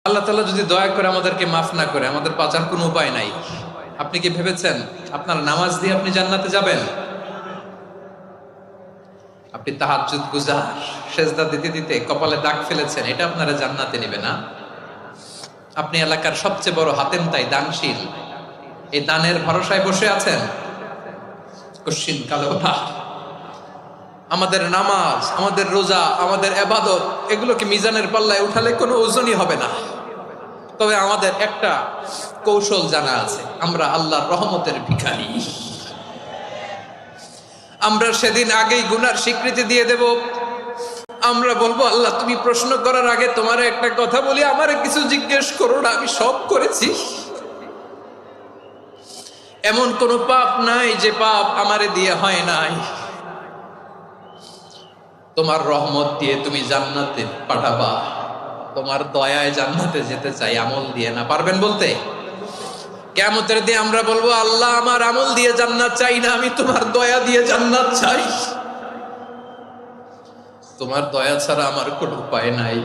আল্লাহ তাআলা যদি দয়া করে আমাদেরকে মাফ না করে, আমাদের বাঁচার কোনো উপায় নাই। আপনি কি ভেবেছেন আপনার নামাজ দিয়ে আপনি জান্নাতে যাবেন? আপনি তাহাজ্জুদ গুজার, সেজদা দিতে দিতে কপালে দাগ ফেলেছেন, এটা আপনারা জান্নাতে নেবে না? আপনি এলাকার সবচেয়ে বড় হাতেম তাই দানশীল, এই দানের ভরসায় বসে আছেন, কশিন কালো ওঠা। আমাদের নামাজ, আমাদের রোজা, আমাদের ইবাদত, এগুলোকে মিজানের পাল্লায় উঠালে কোনো ওজনই হবে না। তবে আমাদের একটা কৌশল জানা আছে, আমরা আল্লাহর রহমতের ভিখারি। আমরা সেদিন আগেই গুনার স্বীকৃতি দিয়ে দেব। আমরা বলবো, আল্লাহ তুমি প্রশ্ন করার আগে তোমার একটা কথা বলি, আমারে কিছু জিজ্ঞেস করো না, আমি সব করেছি। এমন কোন পাপ নাই যে পাপ আমারে দিয়ে হয় নাই। তোমার রহমত দিয়ে তুমি জান্নাতে পাঠাবা, তোমার দয়ায় জান্নাতে যেতে চাই, আমল দিয়ে না। পারবেন বলতে? কিয়ামতের দিন আমরা বলবো, আল্লাহ আমার আমল দিয়ে জান্নাত চাই না, আমি তোমার দয়া দিয়ে জান্নাত চাই। তোমার দয়া ছাড়া আমার কোনো উপায় নাই।